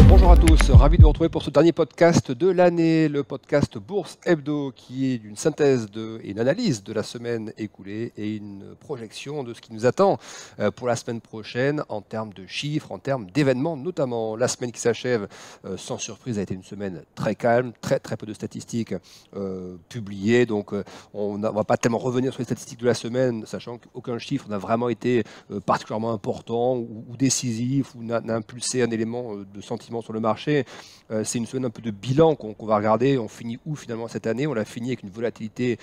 Bonjour à tous, ravi de vous retrouver pour ce dernier podcast de l'année, le podcast Bourse Hebdo qui est une synthèse et une analyse de la semaine écoulée et une projection de ce qui nous attend pour la semaine prochaine en termes de chiffres, en termes d'événements, notamment la semaine qui s'achève sans surprise a été une semaine très calme, très peu de statistiques publiées, donc on ne va pas tellement revenir sur les statistiques de la semaine, sachant qu'aucun chiffre n'a vraiment été particulièrement important ou décisif ou n'a impulsé un élément de sentiment sur le marché. C'est une semaine un peu de bilan qu'on va regarder. On finit où finalement cette année? On l'a fini avec une volatilité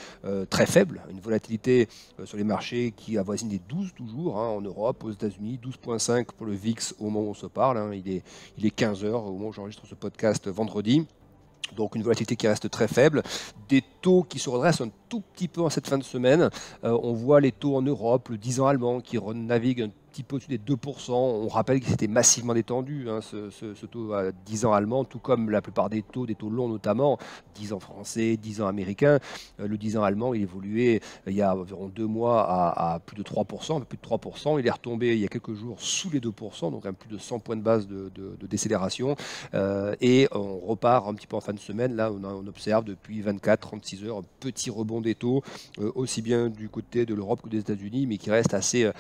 très faible, une volatilité sur les marchés qui avoisine les 12 toujours, en Europe, aux États-Unis, 12,5 pour le VIX au moment où on se parle. Il est 15 heures au moment où j'enregistre ce podcast vendredi. Donc une volatilité qui reste très faible, des taux qui se redressent un tout petit peu en cette fin de semaine. On voit les taux en Europe, le 10 ans allemand qui navigue un petit peu au-dessus des 2%. On rappelle qu'il s'était massivement détendu, ce taux à 10 ans allemand, tout comme la plupart des taux longs notamment, 10 ans français, 10 ans américains. Le 10 ans allemand, il évoluait il y a environ 2 mois à plus de 3%, un peu plus de 3%. Il est retombé il y a quelques jours sous les 2%, donc à plus de 100 points de base de décélération. Et on repart un petit peu en fin de semaine. Là, on observe depuis 24-36 heures un petit rebond des taux, aussi bien du côté de l'Europe que des États-Unis, mais qui reste assez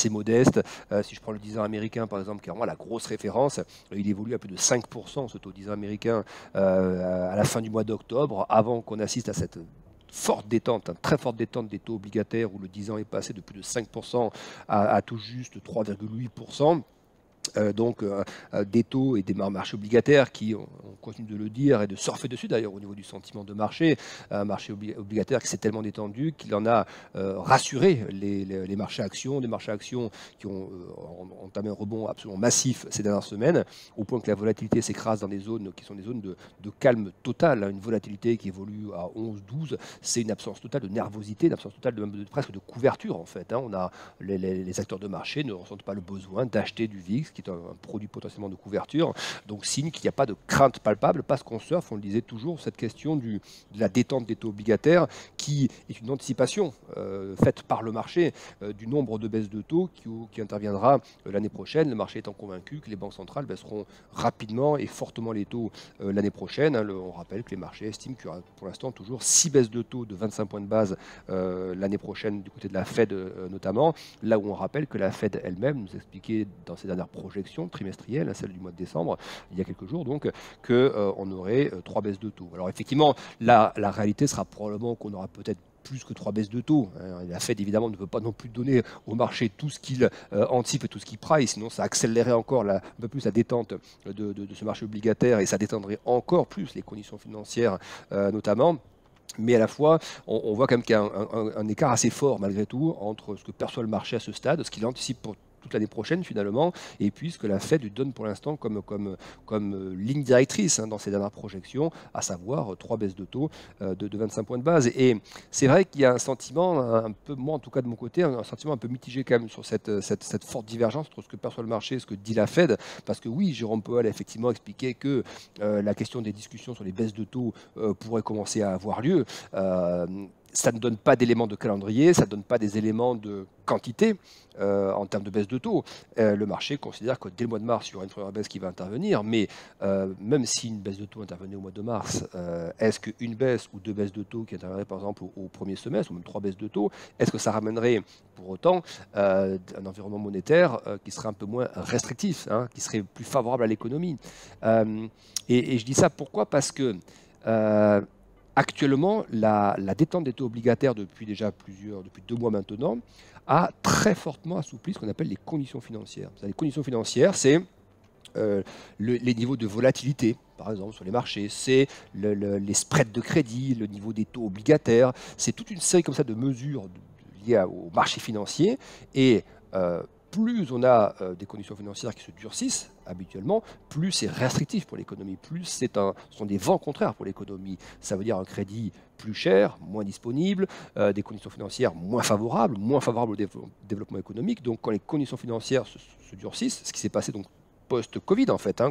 modeste. Si je prends le 10 ans américain, par exemple, qui est vraiment la grosse référence, il évolue à plus de 5%, ce taux 10 ans américain, à la fin du mois d'octobre, avant qu'on assiste à cette forte détente, très forte détente des taux obligataires, où le 10 ans est passé de plus de 5% à tout juste 3,8%. Donc des taux et des marchés obligataires qui, on continue de le dire et de surfer dessus d'ailleurs au niveau du sentiment de marché, un marché obligataire qui s'est tellement détendu qu'il en a rassuré les marchés actions, des marchés actions qui ont entamé un rebond absolument massif ces dernières semaines, au point que la volatilité s'écrase dans des zones qui sont des zones de calme total, une volatilité qui évolue à 11-12, c'est une absence totale de nervosité, une absence totale presque de couverture en fait. On a les acteurs de marché ne ressentent pas le besoin d'acheter du VIX, qui est un produit potentiellement de couverture, donc signe qu'il n'y a pas de crainte palpable, parce qu'on surfe, on le disait toujours, cette question de la détente des taux obligataires, qui est une anticipation faite par le marché du nombre de baisses de taux qui interviendra l'année prochaine, le marché étant convaincu que les banques centrales baisseront rapidement et fortement les taux l'année prochaine. On rappelle que les marchés estiment qu'il y aura pour l'instant toujours 6 baisses de taux de 25 points de base l'année prochaine du côté de la Fed notamment, là où on rappelle que la Fed elle-même nous expliquait dans ses dernières projections trimestrielles, celle du mois de décembre, il y a quelques jours donc, qu'on aurait 3 baisses de taux. Alors effectivement, la réalité sera probablement qu'on aura peut-être plus que 3 baisses de taux. La Fed, évidemment, ne peut pas non plus donner au marché tout ce qu'il anticipe et tout ce qu'il price, sinon ça accélérerait encore un peu plus la détente de ce marché obligataire et ça détendrait encore plus les conditions financières notamment. Mais à la fois, on voit quand même qu'il y a un écart assez fort malgré tout entre ce que perçoit le marché à ce stade, ce qu'il anticipe pour toute l'année prochaine finalement, et puis ce que la Fed lui donne pour l'instant comme ligne directrice dans ses dernières projections, à savoir 3 baisses de taux de 25 points de base. Et c'est vrai qu'il y a un sentiment, un peu, moi en tout cas de mon côté, un sentiment un peu mitigé quand même sur cette forte divergence entre ce que perçoit le marché et ce que dit la Fed, parce que oui, Jérôme Powell a effectivement expliqué que la question des discussions sur les baisses de taux pourrait commencer à avoir lieu. Ça ne donne pas d'éléments de calendrier, ça ne donne pas des éléments de quantité en termes de baisse de taux. Le marché considère que dès le mois de mars, il y aura une première baisse qui va intervenir, mais même si une baisse de taux intervenait au mois de mars, est-ce qu'une baisse ou 2 baisses de taux qui interviendraient par exemple au premier semestre, ou même 3 baisses de taux, est-ce que ça ramènerait pour autant un environnement monétaire qui serait un peu moins restrictif, qui serait plus favorable à l'économie? Et je dis ça pourquoi? Parce que actuellement, la détente des taux obligataires depuis 2 mois maintenant, a très fortement assoupli ce qu'on appelle les conditions financières. Les conditions financières, c'est les niveaux de volatilité, par exemple, sur les marchés, c'est les spreads de crédit, le niveau des taux obligataires, c'est toute une série comme ça de mesures liées au marché financier. Et plus on a des conditions financières qui se durcissent habituellement, plus c'est restrictif pour l'économie, plus ce sont des vents contraires pour l'économie. Ça veut dire un crédit plus cher, moins disponible, des conditions financières moins favorables au développement économique. Donc quand les conditions financières se durcissent, ce qui s'est passé donc post-Covid en fait,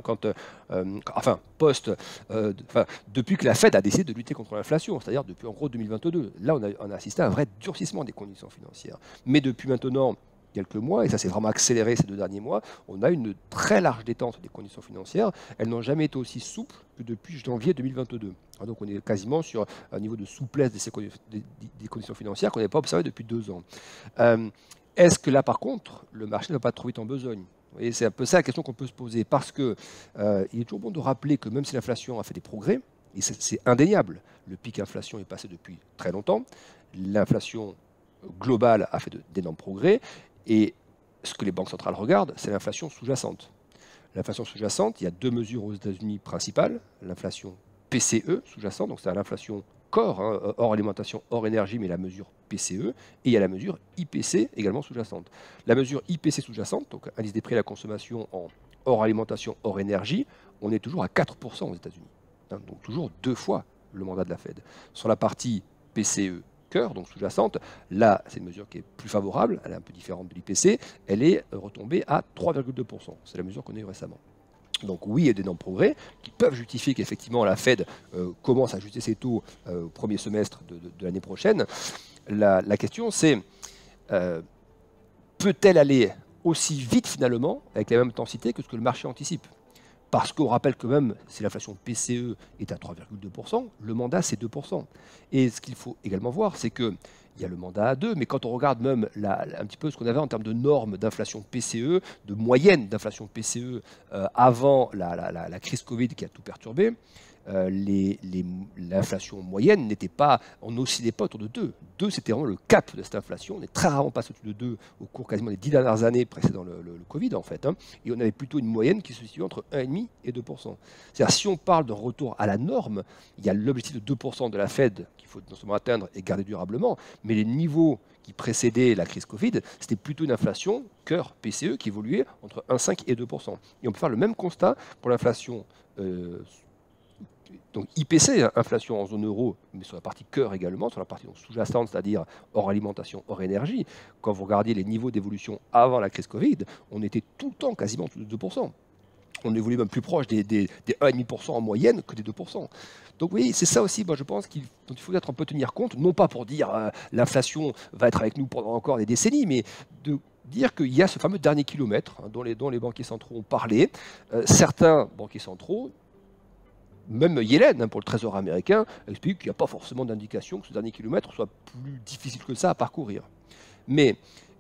depuis que la Fed a décidé de lutter contre l'inflation, c'est-à-dire depuis en gros 2022. Là, on a assisté à un vrai durcissement des conditions financières. Mais depuis maintenant quelques mois, et ça s'est vraiment accéléré ces 2 derniers mois, on a une très large détente des conditions financières. Elles n'ont jamais été aussi souples que depuis janvier 2022. Donc on est quasiment sur un niveau de souplesse des conditions financières qu'on n'avait pas observé depuis 2 ans. Est-ce que là, par contre, le marché ne va pas trop vite en besogne? Et c'est un peu ça la question qu'on peut se poser, parce que il est toujours bon de rappeler que même si l'inflation a fait des progrès, et c'est indéniable, le pic inflation est passé depuis très longtemps, l'inflation globale a fait d'énormes progrès, et ce que les banques centrales regardent, c'est l'inflation sous-jacente. L'inflation sous-jacente, il y a 2 mesures aux États-Unis principales, l'inflation PCE sous-jacente, donc c'est l'inflation corps, hors alimentation, hors énergie, mais la mesure PCE, et il y a la mesure IPC également sous-jacente. La mesure IPC sous-jacente, donc indice des prix à la consommation en hors alimentation, hors énergie, on est toujours à 4% aux États-Unis. Donc toujours 2 fois le mandat de la Fed. Sur la partie PCE cœur, donc sous-jacente, là c'est une mesure qui est plus favorable, elle est un peu différente de l'IPC, elle est retombée à 3,2%. C'est la mesure qu'on a eue récemment. Donc oui, il y a d'énormes progrès qui peuvent justifier qu'effectivement la Fed commence à ajuster ses taux au premier semestre de l'année prochaine. La question c'est, peut-elle aller aussi vite finalement, avec la même intensité que ce que le marché anticipe? Parce qu'on rappelle que même si l'inflation PCE est à 3,2%, le mandat c'est 2%. Et ce qu'il faut également voir, c'est qu'il y a le mandat à 2, mais quand on regarde même un petit peu ce qu'on avait en termes de normes d'inflation PCE, de moyenne d'inflation PCE avant la crise Covid qui a tout perturbé, l'inflation moyenne n'était pas, on n'oscillait pas autour de 2. 2, c'était vraiment le cap de cette inflation. On est très rarement passé au-dessus de 2 au cours quasiment des 10 dernières années précédant le Covid, en fait. Et on avait plutôt une moyenne qui se situait entre 1,5 et 2%. C'est-à-dire, si on parle d'un retour à la norme, il y a l'objectif de 2% de la Fed qu'il faut non seulement atteindre et garder durablement, mais les niveaux qui précédaient la crise Covid, c'était plutôt une inflation, cœur PCE, qui évoluait entre 1,5 et 2%. Et on peut faire le même constat pour l'inflation donc IPC, inflation en zone euro, mais sur la partie cœur également, sur la partie sous-jacente, c'est-à-dire hors alimentation, hors énergie. Quand vous regardiez les niveaux d'évolution avant la crise Covid, on était tout le temps quasiment en dessous de 2%. On évoluait même plus proche des 1,5% en moyenne que des 2%. Donc oui, c'est ça aussi, moi, je pense dont il faut être un peu tenir compte, non pas pour dire l'inflation va être avec nous pendant encore des décennies, mais de dire qu'il y a ce fameux dernier kilomètre dont les banquiers centraux ont parlé. Certains banquiers centraux, même Yellen, pour le Trésor américain, explique qu'il n'y a pas forcément d'indication que ce dernier kilomètre soit plus difficile que ça à parcourir. Mais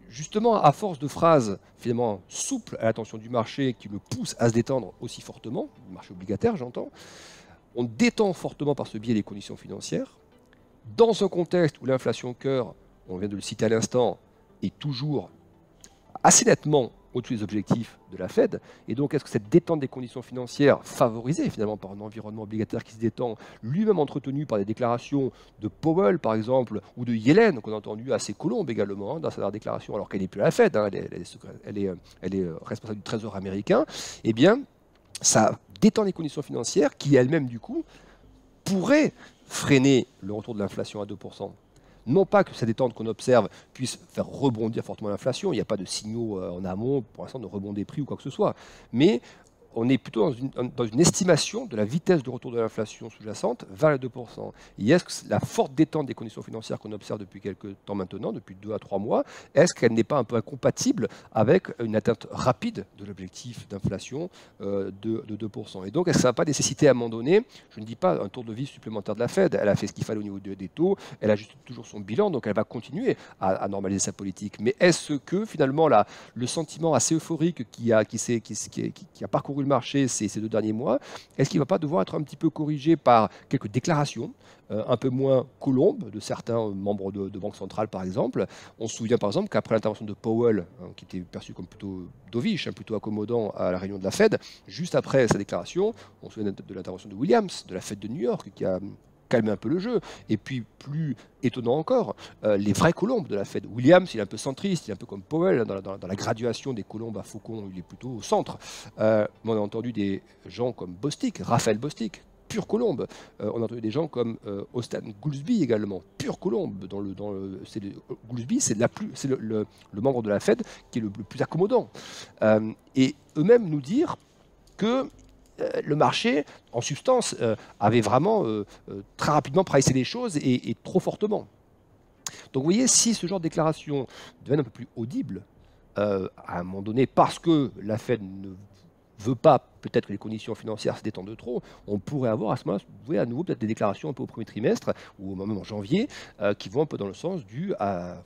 justement, à force de phrases finalement souples à l'attention du marché qui le poussent à se détendre aussi fortement, le marché obligataire j'entends, on détend fortement par ce biais les conditions financières. Dans un contexte où l'inflation cœur, on vient de le citer à l'instant, est toujours assez nettement au-dessus des objectifs de la Fed. Et donc, est-ce que cette détente des conditions financières, favorisée finalement par un environnement obligataire qui se détend, lui-même entretenu par des déclarations de Powell, par exemple, ou de Yellen, qu'on a entendu assez colombe également dans sa déclaration, alors qu'elle n'est plus à la Fed, elle est responsable du Trésor américain, eh bien, ça détend les conditions financières qui, elles-mêmes, du coup, pourraient freiner le retour de l'inflation à 2%. Non pas que cette détente qu'on observe puisse faire rebondir fortement l'inflation, il n'y a pas de signaux en amont pour l'instant de rebond des prix ou quoi que ce soit, mais on est plutôt dans une estimation de la vitesse de retour de l'inflation sous-jacente vers les 2%. Et est-ce que la forte détente des conditions financières qu'on observe depuis quelques temps maintenant, depuis 2 à 3 mois, est-ce qu'elle n'est pas un peu incompatible avec une atteinte rapide de l'objectif d'inflation de 2%? Et donc, est-ce que ça ne va pas nécessiter à un moment donné, je ne dis pas un tour de vis supplémentaire de la Fed, elle a fait ce qu'il fallait au niveau des taux, elle ajuste toujours son bilan, donc elle va continuer à normaliser sa politique. Mais est-ce que finalement le sentiment assez euphorique qui a parcouru le marché ces 2 derniers mois, est-ce qu'il ne va pas devoir être un petit peu corrigé par quelques déclarations un peu moins colombes de certains membres de banque centrale, par exemple? On se souvient par exemple qu'après l'intervention de Powell, qui était perçu comme plutôt dovish, plutôt accommodant à la réunion de la Fed, juste après sa déclaration, on se souvient de l'intervention de Williams, de la Fed de New York, qui a calmer un peu le jeu. Et puis, plus étonnant encore, les vraies colombes de la Fed. Williams, il est un peu centriste, il est un peu comme Powell, dans la graduation des colombes à faucon, il est plutôt au centre. Mais on a entendu des gens comme Bostic, Raphaël Bostic, pure colombe. On a entendu des gens comme Austin Goolsbee également, pure colombe. Goolsbee, c'est le membre de la Fed qui est le plus accommodant. Et eux-mêmes nous dire que le marché, en substance, avait vraiment très rapidement pricé les choses et trop fortement. Donc vous voyez, si ce genre de déclaration deviennent un peu plus audible, à un moment donné, parce que la Fed ne veut pas peut-être que les conditions financières se détendent de trop, on pourrait avoir à ce moment-là, vous voyez, à nouveau peut-être des déclarations un peu au premier trimestre ou même en janvier qui vont un peu dans le sens du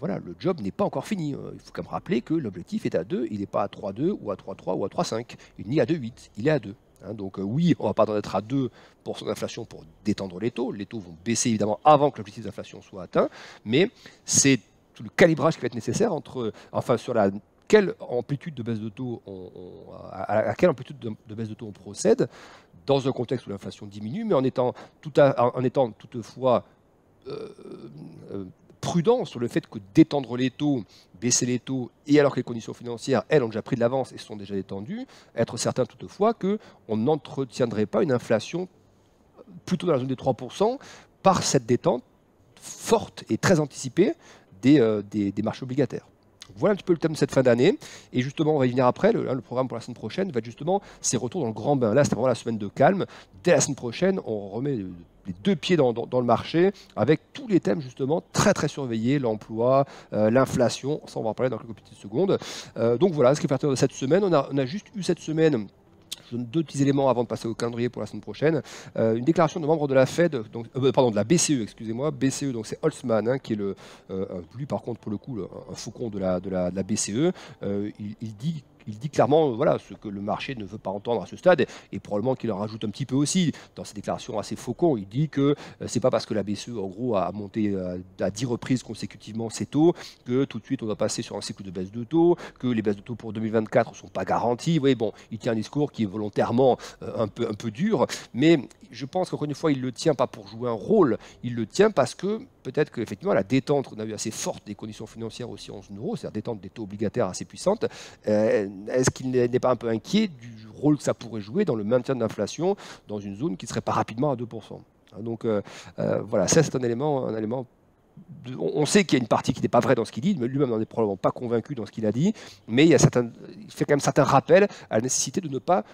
voilà, le job n'est pas encore fini. Il faut quand même rappeler que l'objectif est à 2, il n'est pas à 3,2 ou à 3,3 ou à 3,5, il n'est à 2,8, il est à 2. Donc oui, on ne va pas être à 2% d'inflation pour détendre les taux. Les taux vont baisser évidemment avant que l'objectif d'inflation soit atteint, mais c'est tout le calibrage qui va être nécessaire sur quelle amplitude de baisse de taux à quelle amplitude de baisse de taux on procède dans un contexte où l'inflation diminue, mais en étant toutefois prudent sur le fait que détendre les taux, baisser les taux, et alors que les conditions financières, elles, ont déjà pris de l'avance et sont déjà détendues, être certain toutefois qu'on n'entretiendrait pas une inflation plutôt dans la zone des 3% par cette détente forte et très anticipée des marchés obligataires. Voilà un petit peu le thème de cette fin d'année. Et justement, on va y venir après. Le programme pour la semaine prochaine va être justement ces retours dans le grand bain. Là, c'est vraiment la semaine de calme. Dès la semaine prochaine, on remet les deux pieds dans le marché avec tous les thèmes justement très très surveillés, l'emploi, l'inflation. Ça, on va en parler dans quelques petites secondes. Donc voilà, ce qui est parti de cette semaine. On a juste eu cette semaine. Je donne deux petits éléments avant de passer au calendrier pour la semaine prochaine. Une déclaration de membre de la Fed, de la BCE, excusez-moi. BCE, donc c'est Holtzman, qui est lui par contre pour le coup un faucon de la BCE. Il dit clairement ce que le marché ne veut pas entendre à ce stade, et probablement qu'il en rajoute un petit peu aussi dans ses déclarations assez faucon. Il dit que c'est pas parce que la BCE en gros a monté à 10 reprises consécutivement ses taux que tout de suite on doit passer sur un cycle de baisse de taux, que les baisses de taux pour 2024 ne sont pas garanties. Vous voyez, bon, il tient un discours qui est volontairement un peu dur, mais je pense qu'encore une fois, il ne le tient pas pour jouer un rôle, il le tient parce que peut-être qu'effectivement la détente qu'on a eu assez forte des conditions financières aussi en zone euro, c'est-à-dire détente des taux obligataires assez puissante, est-ce qu'il n'est pas un peu inquiet du rôle que ça pourrait jouer dans le maintien de l'inflation dans une zone qui ne serait pas rapidement à 2%? Donc voilà, ça c'est un élément on sait qu'il y a une partie qui n'est pas vraie dans ce qu'il dit, mais lui-même n'en est probablement pas convaincu dans ce qu'il a dit, mais il fait quand même certains rappels à la nécessité de ne pas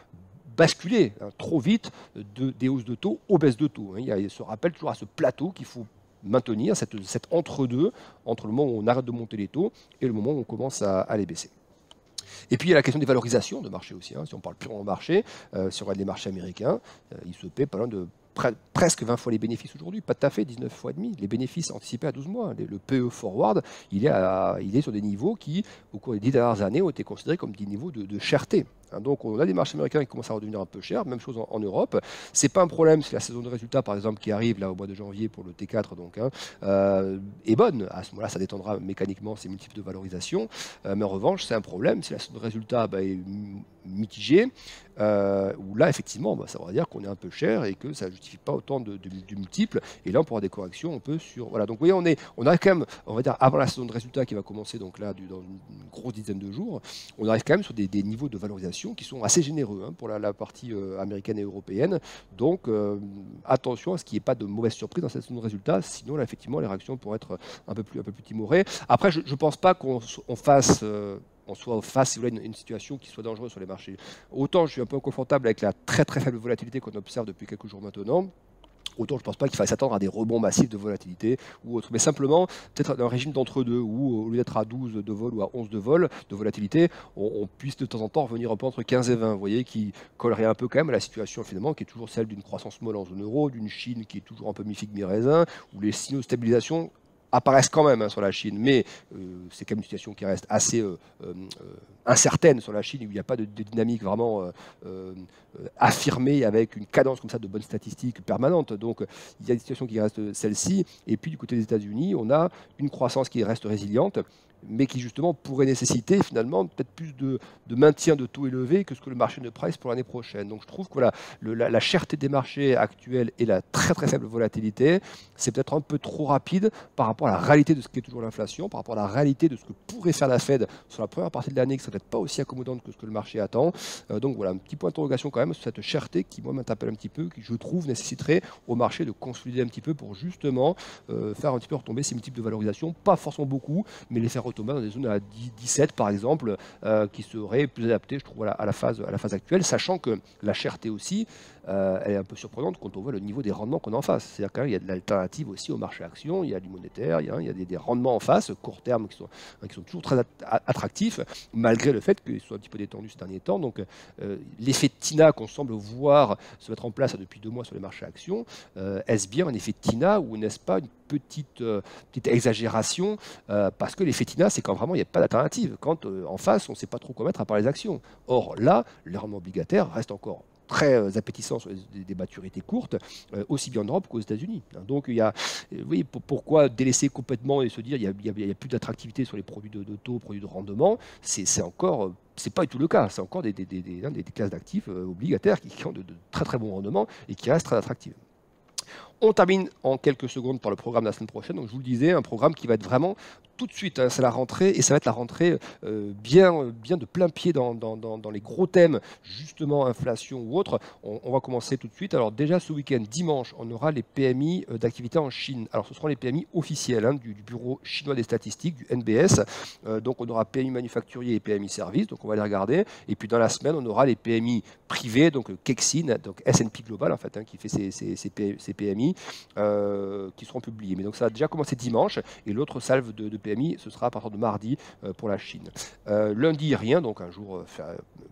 basculer trop vite des hausses de taux aux baisses de taux. Il y a ce rappel toujours à ce plateau qu'il faut maintenir, cet entre-deux, entre le moment où on arrête de monter les taux et le moment où on commence à les baisser. Et puis il y a la question des valorisations de marché aussi. Si on parle purement marché, si on regarde les marchés américains, ils se paient pas loin de presque 20 fois les bénéfices aujourd'hui, pas tout à fait, 19 fois et demi. Les bénéfices anticipés à 12 mois. Le PE forward, il est sur des niveaux qui, au cours des 10 dernières années, ont été considérés comme des niveaux de cherté. Donc on a des marchés américains qui commencent à redevenir un peu chers, même chose en Europe. C'est pas un problème si la saison de résultats, par exemple, qui arrive là au mois de janvier pour le T4, est bonne. À ce moment-là, ça détendra mécaniquement ces multiples de valorisation. Mais en revanche, c'est un problème si la saison de résultats est mitigée, où là, effectivement, ça va dire qu'on est un peu cher et que ça ne justifie pas autant de multiples. Et là, on pourra des corrections un peu sur... Voilà, donc vous voyez, on a quand même, on va dire, avant la saison de résultats qui va commencer donc là, dans une grosse dizaine de jours, on arrive quand même sur des niveaux de valorisation qui sont assez généreux pour la partie américaine et européenne. Donc attention à ce qu'il n'y ait pas de mauvaises surprises dans cette saison de résultats, sinon là, effectivement les réactions pourraient être un peu plus timorées. Après, je ne pense pas qu'on soit face, si vous voulez, une situation qui soit dangereuse sur les marchés. Autant je suis un peu inconfortable avec la très très faible volatilité qu'on observe depuis quelques jours maintenant, autant je ne pense pas qu'il faille s'attendre à des rebonds massifs de volatilité ou autre, mais simplement peut-être un régime d'entre-deux où au lieu d'être à 12 de vol ou à 11 de vol de volatilité, on puisse de temps en temps revenir un peu entre 15 et 20, vous voyez, qui collerait un peu quand même à la situation finalement qui est toujours celle d'une croissance molle en zone euro, d'une Chine qui est toujours un peu mi-figue mi-raisin, où les signaux de stabilisation apparaissent quand même sur la Chine, mais c'est quand même une situation qui reste assez incertaine sur la Chine, où il n'y a pas de dynamique vraiment affirmée avec une cadence comme ça de bonnes statistiques permanentes. Donc il y a une situation qui reste celle-ci. Et puis du côté des États-Unis, on a une croissance qui reste résiliente, mais qui justement pourrait nécessiter finalement peut-être plus de maintien de taux élevés que ce que le marché ne price pour l'année prochaine. Donc je trouve que voilà, la cherté des marchés actuels et la très très faible volatilité, c'est peut-être un peu trop rapide par rapport à la réalité de ce qu'est toujours l'inflation, par rapport à la réalité de ce que pourrait faire la Fed sur la première partie de l'année, qui ne serait peut-être pas aussi accommodante que ce que le marché attend. Donc voilà, un petit point d'interrogation quand même sur cette cherté qui moi m'interpelle un petit peu, qui je trouve nécessiterait au marché de consolider un petit peu pour justement faire un petit peu retomber ces multiples de valorisation, pas forcément beaucoup, mais les faire retomber dans des zones à 17 par exemple, qui seraient plus adaptées, je trouve, à la phase actuelle, sachant que la cherté aussi, elle est un peu surprenante quand on voit le niveau des rendements qu'on a en face. C'est-à-dire qu'il y a de l'alternative aussi au marché action, il y a du monétaire, il y a des rendements en face, court terme, qui sont toujours très attractifs, malgré le fait qu'ils soient un petit peu détendus ces derniers temps. Donc l'effet TINA qu'on semble voir se mettre en place depuis 2 mois sur les marchés actions, est-ce bien un effet TINA ou n'est-ce pas une petite exagération, parce que l'effet TINA, c'est quand vraiment il n'y a pas d'alternative, quand en face on ne sait pas trop quoi mettre à part les actions. Or là, les rendements obligataires restent encore très appétissants sur des maturités courtes, aussi bien en Europe qu'aux États-Unis. Donc il y a, oui, pourquoi délaisser complètement et se dire il n'y a plus d'attractivité sur les produits de taux, produits de rendement, c'est encore c'est pas du tout le cas, c'est encore des classes d'actifs obligataires qui ont de très très bons rendements et qui restent très attractives. On termine en quelques secondes par le programme de la semaine prochaine. Donc, je vous le disais, un programme qui va être vraiment tout de suite, hein, c'est la rentrée, et ça va être la rentrée bien de plein pied dans les gros thèmes, justement inflation ou autre. On va commencer tout de suite. Alors déjà ce week-end, dimanche, on aura les PMI d'activité en Chine. Alors ce seront les PMI officiels, hein, du Bureau chinois des statistiques, du NBS. Donc on aura PMI manufacturier et PMI service, donc on va les regarder. Et puis dans la semaine, on aura les PMI privés, donc Kexin, donc S&P Global en fait, hein, qui fait ces PMI qui seront publiés. Mais donc ça a déjà commencé dimanche, et l'autre salve de PMI, ce sera à partir de mardi pour la Chine. Lundi, rien, donc un jour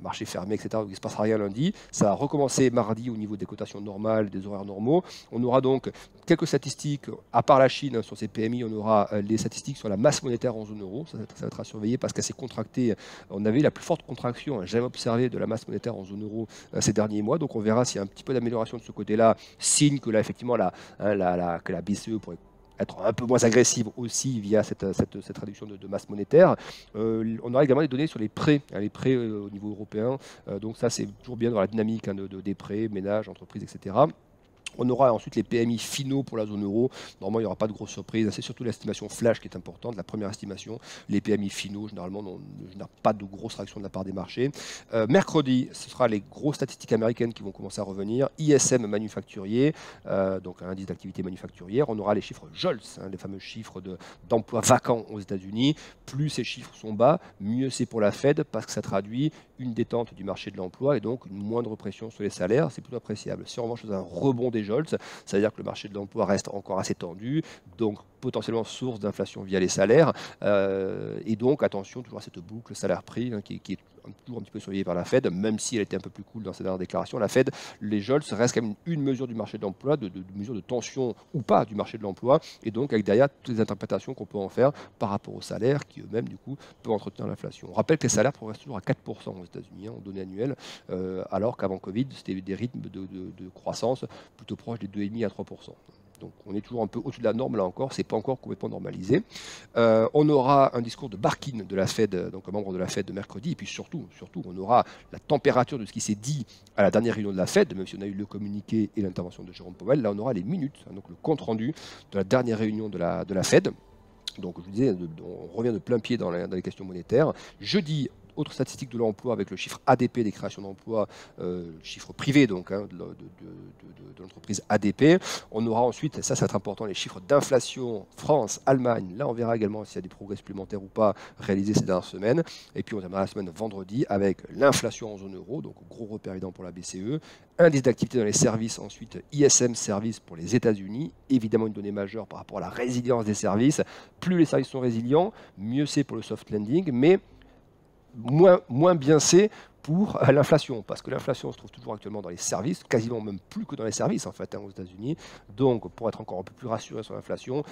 marché fermé, etc. Donc il ne se passera rien lundi. Ça a recommencé mardi au niveau des cotations normales, des horaires normaux. On aura donc quelques statistiques, à part la Chine, sur ces PMI, on aura les statistiques sur la masse monétaire en zone euro. Ça va être à surveiller parce qu'elle s'est contractée. On avait la plus forte contraction jamais observée de la masse monétaire en zone euro ces derniers mois. Donc on verra s'il y a un petit peu d'amélioration de ce côté-là, signe que là, effectivement, que la BCE pourrait être un peu moins agressive aussi via cette réduction de masse monétaire. On aura également des données sur les prêts, hein, les prêts au niveau européen. Donc ça, c'est toujours bien dans la dynamique, hein, des prêts, ménages, entreprises, etc. On aura ensuite les PMI finaux pour la zone euro. Normalement, il n'y aura pas de grosses surprises. C'est surtout l'estimation flash qui est importante, la première estimation. Les PMI finaux, généralement, ne génèrent pas de grosses réactions de la part des marchés. Mercredi, ce sera les grosses statistiques américaines qui vont commencer à revenir. ISM manufacturier, donc un indice d'activité manufacturière. On aura les chiffres JOLTS, hein, les fameux chiffres d'emplois vacants aux États-Unis. Plus ces chiffres sont bas, mieux c'est pour la Fed, parce que ça traduit une détente du marché de l'emploi et donc une moindre pression sur les salaires. C'est plutôt appréciable. Si en revanche, un rebond des JOLTS, ça veut dire que le marché de l'emploi reste encore assez tendu, donc potentiellement source d'inflation via les salaires, et donc attention toujours à cette boucle salaire-prix, hein, qui est toujours un petit peu surveillée par la Fed, même si elle était un peu plus cool dans ses dernières déclarations. La Fed, les JOLTS restent quand même une mesure du marché de l'emploi, de mesure de tension ou pas du marché de l'emploi, et donc avec derrière toutes les interprétations qu'on peut en faire par rapport aux salaires qui eux-mêmes du coup peuvent entretenir l'inflation. On rappelle que les salaires progressent toujours à 4% aux États-Unis, hein, en données annuelles, alors qu'avant Covid, c'était des rythmes de croissance plutôt proches des 2,5 à 3%. Donc on est toujours un peu au-dessus de la norme là encore, c'est pas encore complètement normalisé. On aura un discours de Barkin de la Fed, donc un membre de la Fed de mercredi, et puis surtout, on aura la température de ce qui s'est dit à la dernière réunion de la Fed, même si on a eu le communiqué et l'intervention de Jérôme Powell. Là on aura les minutes, hein, donc le compte rendu de la dernière réunion de la Fed. Donc je vous disais, on revient de plein pied dans les questions monétaires. Jeudi, autre statistique de l'emploi avec le chiffre ADP des créations d'emplois, chiffre privé donc, hein, de l'entreprise ADP. On aura ensuite, ça c'est important, les chiffres d'inflation France, Allemagne. Là on verra également s'il y a des progrès supplémentaires ou pas réalisés ces dernières semaines. Et puis on terminera la semaine vendredi avec l'inflation en zone euro, donc gros repère évident pour la BCE. Indice d'activité dans les services, ensuite ISM services pour les États-Unis, évidemment une donnée majeure par rapport à la résilience des services. Plus les services sont résilients, mieux c'est pour le soft landing, mais moins bien c'est pour l'inflation, parce que l'inflation se trouve toujours actuellement dans les services, quasiment même plus que dans les services en fait, hein, aux États-Unis. Donc pour être encore un peu plus rassuré sur l'inflation,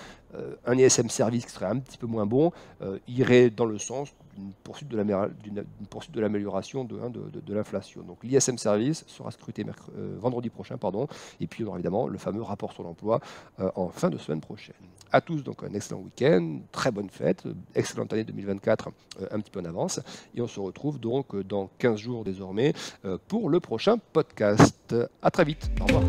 un ISM service qui serait un petit peu moins bon irait dans le sens d'une poursuite de l'amélioration de l'inflation. Donc l'ISM service sera scruté vendredi prochain, et puis on aura évidemment le fameux rapport sur l'emploi en fin de semaine prochaine. À tous donc un excellent week-end, très bonne fête, excellente année 2024 un petit peu en avance, et on se retrouve donc dans 15 jours désormais pour le prochain podcast. À très vite, au revoir.